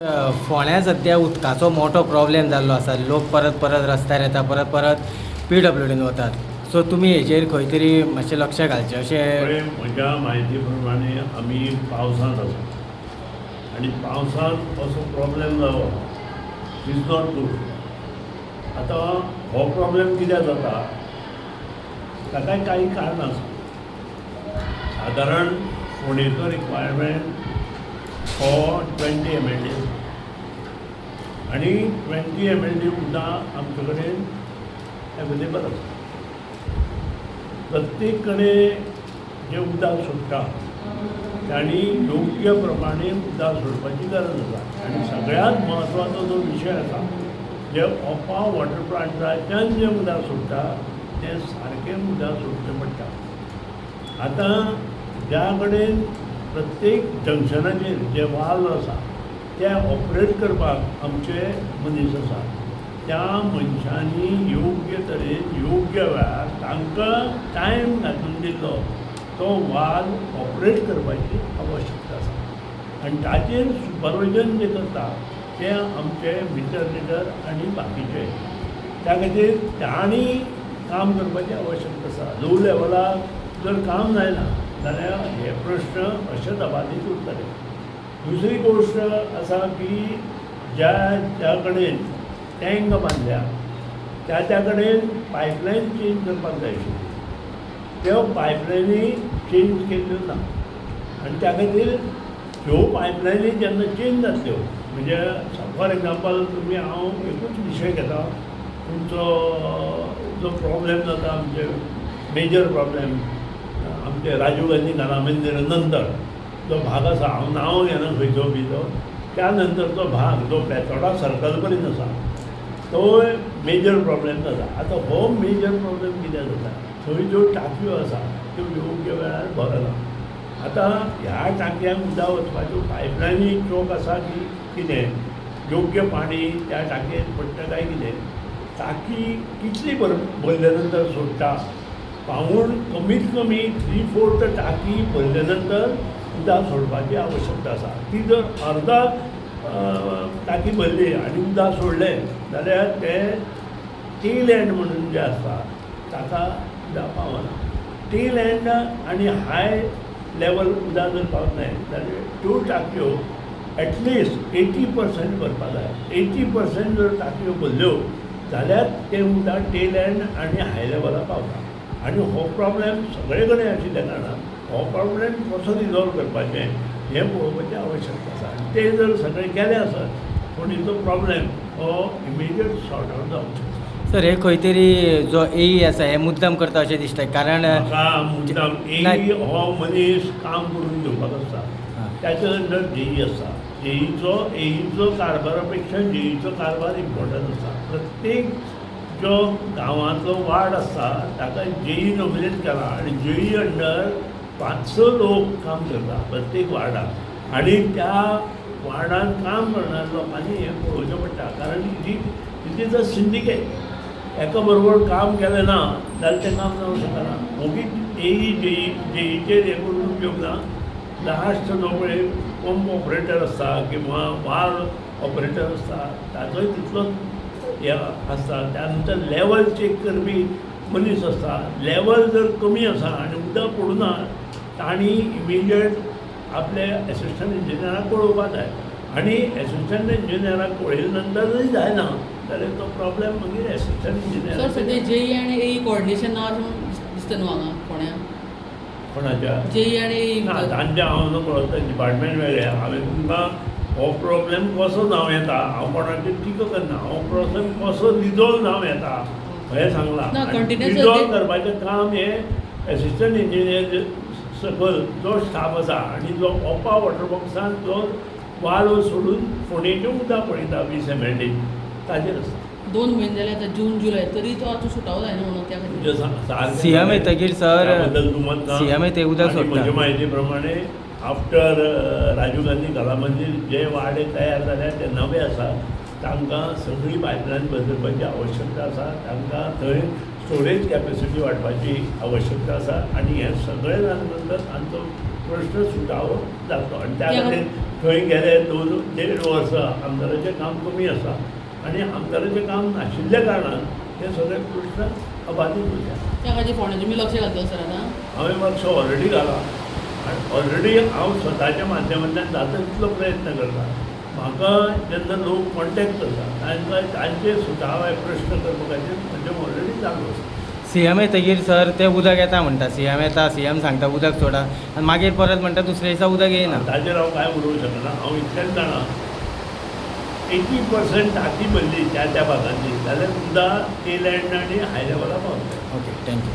फोण्या सध्या उदकाचो मोठो प्रॉब्लेम जाल्लो आसा. लोक परत परत रस्त्यार येता, परत परत PWDन वतात. सो तुमी हेजेर खंय तरी मातशें लक्ष घालचें अशें. म्हज्या म्हायती प्रमाणे आमी पावसांत आसा आनी पावसांत असो प्रॉब्लेम जावप इज नॉट गूड. आतां हो प्रॉब्लेम कित्याक जाता ताकाय काही कारण आसा. सादारण फोंडेचो रिक्वायरमेंट हो 20 mld आनी 20 mld उदक आमचे कडेन एवेलेबल आसा. प्रत्येक कडेन जें उदक सोडटा तांणी योग्य प्रमाणे उदक सोडपाची गरज आसा. आनी सगळ्यांत म्हत्वाचो जो विशय आसा जे ओपा वॉटर प्लांटाच्यान जें उदक सोडटा तें सारकें उदक सोडचें पडटा. आतां ज्या कडेन प्रत्येक जंक्शनाचेर जे वाल्व आसा ते ऑपरेट करपाक आमचे मनीस आसा. त्या मनशांनी योग्य तरेन योग्य वेळार तांकां टायम घालून दिल्लो तो वाल्व ऑपरेट करपाची आवश्यकता आसा. आनी ताचेर सुपरविजन जें करता तें आमचे मिटर रिडर आनी बाकीचे. त्या खातीर तांणी काम करपाची आवश्यकता आसा. लो लेवलाक जर काम जायना जाल्यार हे प्रश्न अशे दबादीत उरतले. दुसरी गोश्ट आसा की ज्या कडेन टँक बांदल्या त्या कडेन पायपलायन चेंज करपाक जाय आशिल्ली. त्यो पायपलायनी चेंज केल्ल्यो ना. आनी त्या खातीर ह्यो पायपलायनी जेन्ना चेंज जातल्यो म्हणजे फॉर एग्जाम्पल तुमी हांव एकूच विशय घेता. तुमचो जो प्रॉब्लेम जाता आमचे मेजर प्रॉब्लेम आमचे राजीव गांधी कला मंदिरा नंतर जो भाग आसा हांव नांव घेना खंयचो बी तो त्या नंतरचो भाग जो बेतोडा सर्कल पर्यंत आसा तो मेजर प्रॉब्लेम जाता. आतां हो मेजर प्रॉब्लेम कित्याक जाता थंय ज्यो टांकयो आसा त्यो योग्य वेळार भरना. आतां ह्या टांकयांक उदक वचपाच्यो पायपलायनी चोक आसा की कितें योग्य पाणी त्या टांकयेंत पडटा काय कितें. टांकी कितली भरले नंतर सोडटा पावूण कमीत कमी 3/4 टांकी भरले नंतर उदक सोडपाची आवश्यकता आसा. ती जर अर्दा टांकी भरली आनी उदक सोडलें जाल्यार तें टेल एंड म्हणून जें आसता ताका उदक पावना. टेल एंड आनी हाय लेवल उदक जर पावनाय जाल्यार त्यो टांकयो एटलिस्ट 80% भरपाक जाय. 80% जर टांकयो भरल्यो जाल्यार तें उदक टेल एंड आनी हाय लेवलाक पावता. आनी हो प्रॉब्लेम सगळे कडेन आशिल्ल्या कारणान हो प्रॉब्लेम कसो रिजॉल्व करपाचें हें पळोवपाची आवश्यकता आसा. तें जर सगळें केलें आसत पूण प्रॉब्लेम हो इमिडिएट सॉर्ट आवट जावचो. सर हे खंय तरी जो AE आसा हे मुद्दाम करता अशें दिसता. कारण मुद्दाम AE हो मनीस काम करून घेवपाक आसता. त्याच्या अंडर JE आसा. AEचो कारभारा पेक्षा JEचो कारभार इम्पॉर्टंट आसा. प्रत्येक जो गांवांतलो वार्ड आसता ताका JE नॉमिनेट केला आनी JE अंडर 5-6 लोक काम करता प्रत्येक वार्डाक. आनी त्या वार्डान काम करणाऱ्या लोकांनी हें पळोवचें पडटा. कारण इट इज अ सिंडिकेट. एका बरोबर काम केलें ना जाल्यार तें काम जावंक शकना. ओगीच JEचेर हें करून उपयोग ना. लास्ट जो पळय पंप ऑपरेटर आसता किंवा वाल्व ऑपरेटर आसता ताचोय तितलोच हे आसता. त्या नंतर लेवल चेक करपी मनीस आसता. लेवल जर कमी आसा आनी उदक पडूना तांणी इमिडिएट आपले एसिस्टंट इंजिनियराक कळोवपाक जाय. आनी एसिस्टंट इंजिनियराक कळयले नंतरय जायना जाल्यार तो प्रॉब्लेम मागीर एसिस्टंट इंजिनियर. सर सद्या JE आनी AE कोऑर्डिनेशन ना अशें दिसता न्हू हांगा फोण्या कोणाच्या JE आनी AE ना तांचे हांव न्हू डिपार्टमेंट वेगळे. हांवें तुमकां हो प्रॉब्लेम कसो जावं येता हांव कोणाचेर टिका करना. हो प्रॉब्लेम कसो रिजॉल्व जावं येता हें सांगलां. रिजॉल्व करपाचें काम हें एसिस्टंट इंजिनियर सकयल जो स्टाफ आसा आनी जो ओपा वॉटर बॉक्सान जो वाल्व सोडून फोंडेचें उदक पळयता 20 mld ताचेर आसा. 2 म्हयने जाले आतां जून जुलय तरी तो आतां सुटावो जायना म्हणून त्या खातीर CM येतकीर सर तुमकां CM येते उदक सोडटा. म्हजे म्हायती प्रमाणे आफ्टर राजीव गांधी कला मंदीर जे वाडे तयार जाल्यात ते नवे आसा तांकां सगळी पायपलायन बदलपाची आवश्यकता आसा. तांकां थंय स्टोरेज कॅपेसिटी वाडपाची आवश्यकता आसा. आनी हें सगळें जाले नंतर तांचो प्रश्न सुटावो जातलो आनी त्या त्या खातीर थंय गेले 2-1.5 वर्सां आमदाराचें काम कमी आसा आनी आमदाराचें काम नाशिल्ल्या कारणान हे सगळे प्रश्न अबादीत उरल्या. त्या खातीर फोंड्या तुमी लक्ष घालतलो सर आतां. हांवें मातसो ऑलरेडी घाला आनी ऑलरेडी हांव स्वताच्या माध्यमांतल्यान जाता तितलो प्रयत्न करता. म्हाका जेन्ना लोक कॉन्टेक्ट करता तांकां तांचे सुटावे प्रश्न करपाचेर म्हणजे ऑलरेडी चालू आसा. CM येतकीर सर ते उदक येता म्हणटा, CM येता, CM सांगता उदक सोडा आनी मागीर परत म्हणटा दुसऱ्या दिसा उदक येयना. ताजेर हांव कांय उलोवंक शकना. हांव इतलेंच जाणा 80% टाकी भरली त्या भागांतली जाल्यार उदक टे लँड आनी हाय लेवला पावतलें. Okay, thank you.